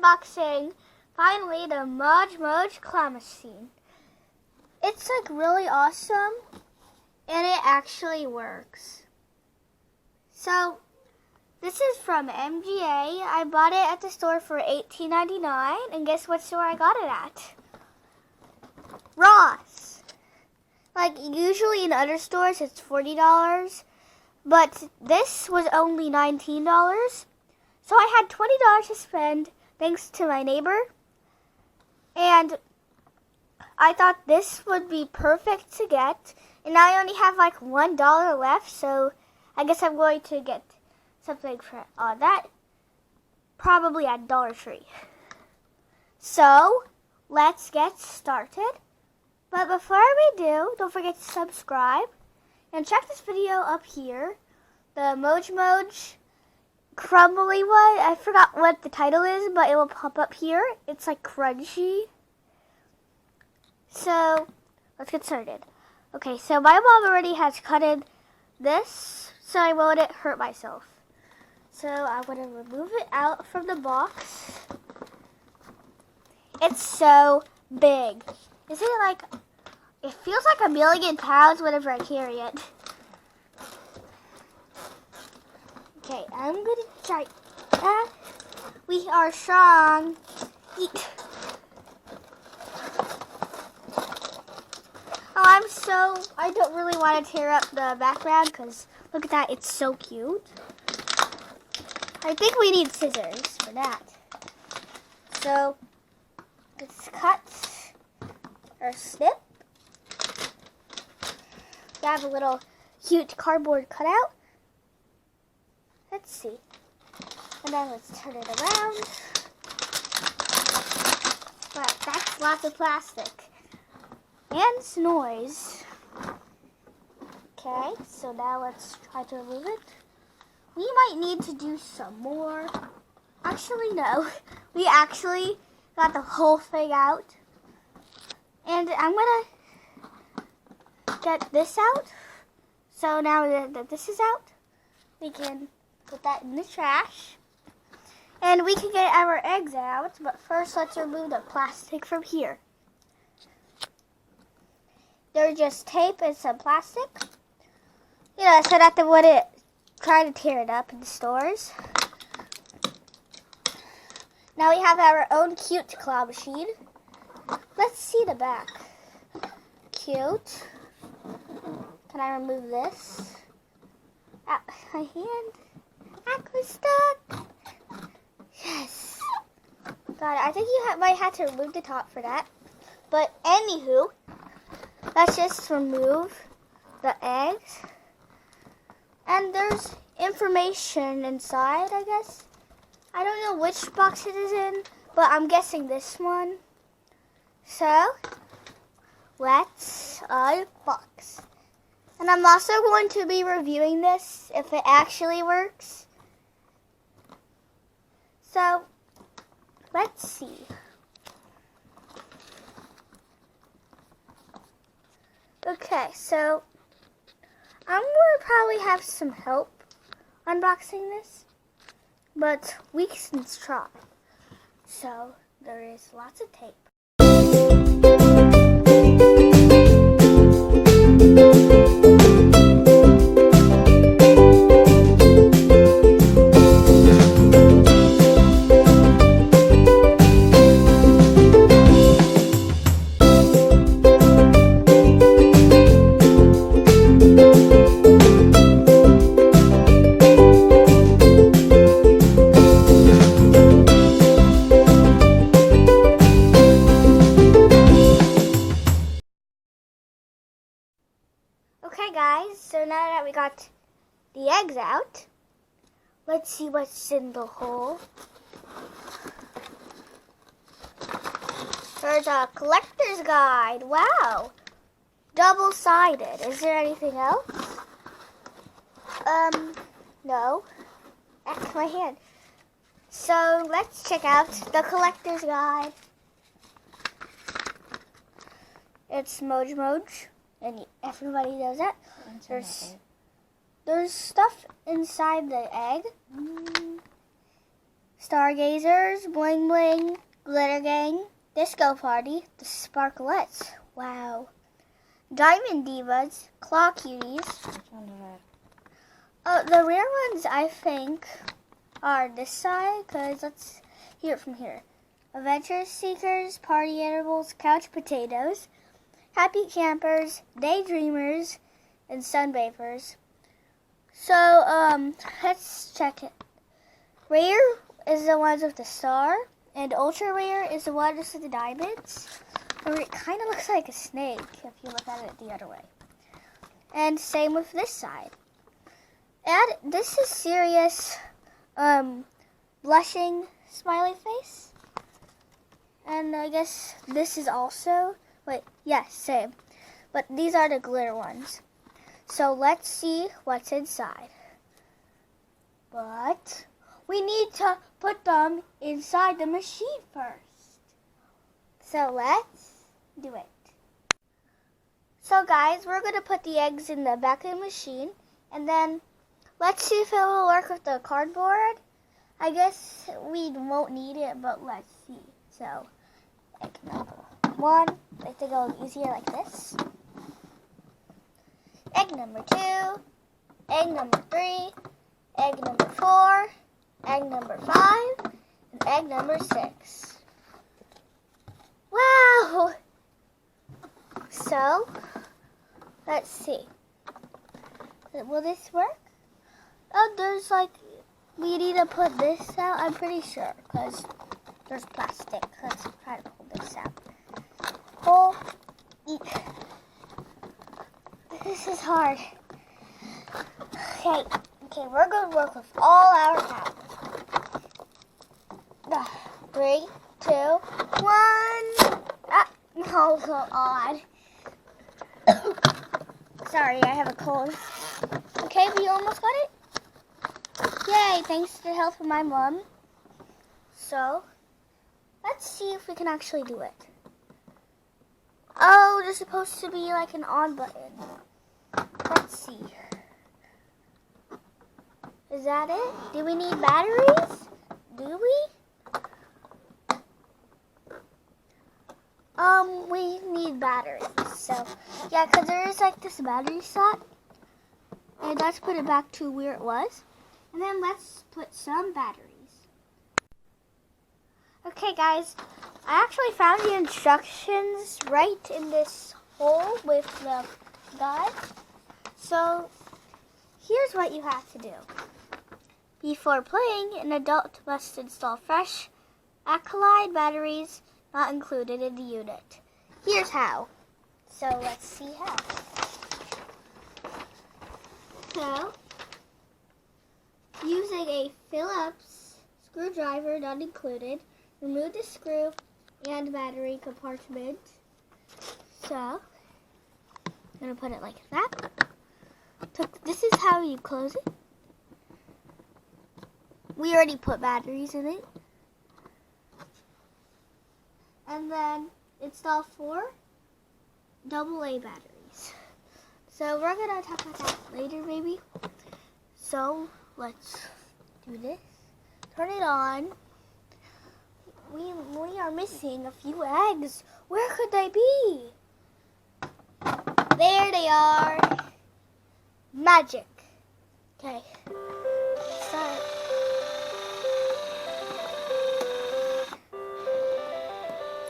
unboxing, finally, the Moj Moj claw machine. It's like really awesome, and it actually works. So, this is from MGA. I bought it at the store for $18.99, and guess what store I got it at? Ross. Like, usually in other stores it's $40, but this was only $19. So I had $20 to spend thanks to my neighbor. And I thought this would be perfect to get. And I only have like $1 left, so I guess I'm going to get something for that. Probably at Dollar Tree. So, let's get started. But before we do, don't forget to subscribe. And check this video up here. The Moj Moj crumbly one. I forgot what the title is, but it will pop up here. It's like crunchy. So, let's get started. Okay, so my mom already has cutted this, so I won't hurt myself. So, I'm going to remove it out from the box. It's so big. Isn't it like, it feels like 1,000,000 pounds whenever I carry it. Okay, I'm going to try. We are strong. Eat. Oh, I don't really want to tear up the background because look at that, it's so cute. I think we need scissors for that. So, let's cut or snip. We have a little cute cardboard cutout. Let's see. And then let's turn it around. But that's lots of plastic. And noise. Okay, so now let's try to remove it. We might need to do some more. Actually, no. We actually got the whole thing out. And I'm going to get this out. So now that this is out, we can put that in the trash. And we can get our eggs out, but first let's remove the plastic from here. There's just tape and some plastic. You know, so that they wouldn't try to tear it up in the stores. Now we have our own cute claw machine. Let's see the back. Cute. Can I remove this? Ow, my hand. I was stuck. Yes. Got it. I think you might have to remove the top for that. But anywho, let's just remove the eggs. And there's information inside, I guess. I don't know which box it is in, but I'm guessing this one. So, let's unbox. And I'm also going to be reviewing this if it actually works. So, let's see. Okay, so I'm going to probably have some help unboxing this, but we can try. So, there is lots of tape. Okay guys, so now that we got the eggs out, let's see what's in the hole. There's a collector's guide. Wow. Double-sided. Is there anything else? No. That's my hand. So let's check out the collector's guide. It's Moj Moj. And everybody knows that. There's stuff inside the egg. Stargazers, Bling Bling, Glitter Gang, Disco Party, the Sparklettes. Wow. Diamond Divas, Claw Cuties. The rare ones, I think, are this side, because let's hear it from here. Adventure Seekers, Party Animals, Couch Potatoes, Happy Campers, Daydreamers, and Sunbathers. So, let's check it. Rare is the ones with the star, and ultra rare is the ones with the diamonds. Or it kind of looks like a snake if you look at it the other way. And same with this side. And this is serious, blushing smiley face. And I guess this is also, yes, same. But these are the glitter ones. So let's see what's inside. But we need to put them inside the machine first. So let's do it. So guys, we're going to put the eggs in the back of the machine. And then let's see if it will work with the cardboard. I guess we won't need it, but let's see. So, egg number 1. I think it'll be easier like this. Egg number 2. Egg number 3. Egg number 4. Egg number 5. And egg number 6. Wow! So, let's see. Will this work? Oh, there's we need to put this out, I'm pretty sure, because there's plastic. Let's try to pull this out. Pull, eat. This is hard. Okay, we're going to work with all our power. 3, 2, 1. Ah, no, so odd. Sorry, I have a cold. Okay, we almost got it. Yay, thanks to the help of my mom. So, let's see if we can actually do it. Oh, there's supposed to be like an on button. Let's see. Is that it? Do we need batteries? Do we? We need batteries. So, yeah, because there is like this battery slot. And let's put it back to where it was. And then let's put some batteries. Okay, guys. I actually found the instructions right in this hole with the guide. So, here's what you have to do. Before playing, an adult must install fresh alkaline batteries not included in the unit. Here's how. So, let's see how. So, using a Phillips screwdriver not included, remove the screw and battery compartment. So, I'm going to put it like that. This is how you close it. We already put batteries in it. And then install 4 AA batteries. So we're going to talk about that later maybe. So let's do this. Turn it on. We are missing a few eggs. Where could they be? There they are. Magic. Okay. Start.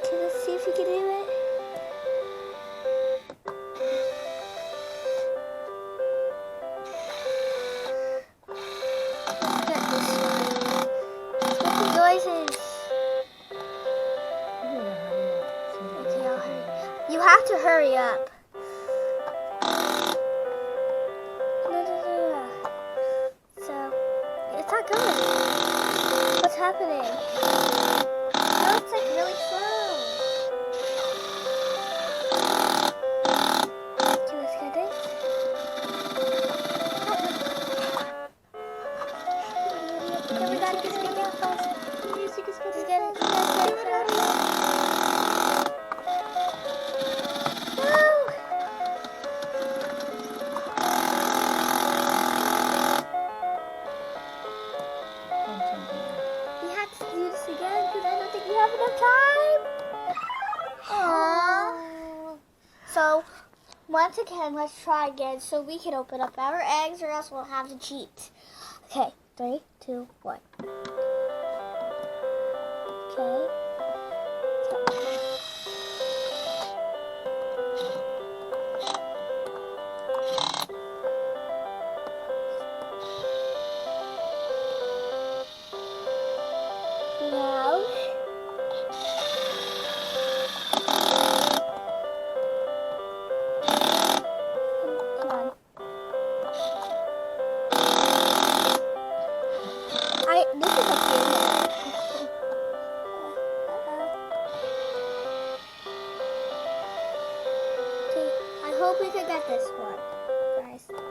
Let's see if we can do it. Get this one. Let's get the noises. Okay, I'll hurry. You have to hurry up. So, it's not going. What's happening? Oh, it's like really slow. Okay, let's get it. Okay, we got it. Just get it fast. Just get it. We had once again, let's try again so we can open up our eggs or else we'll have to cheat. Okay, 3, 2, 1. Okay. Now, come on. This is a favorite. Okay, I hope we can get this one, guys. No.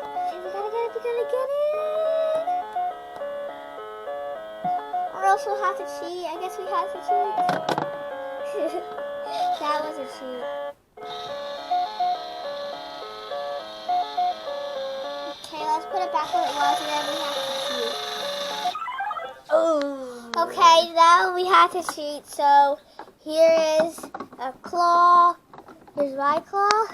Okay, we gotta get it. Or else we'll have to cheat. I guess we have to cheat. That was a cheat. Okay, let's put it back where it was and then we have to cheat. Oh. Okay, now we have to cheat. So here is a claw. Here's my claw.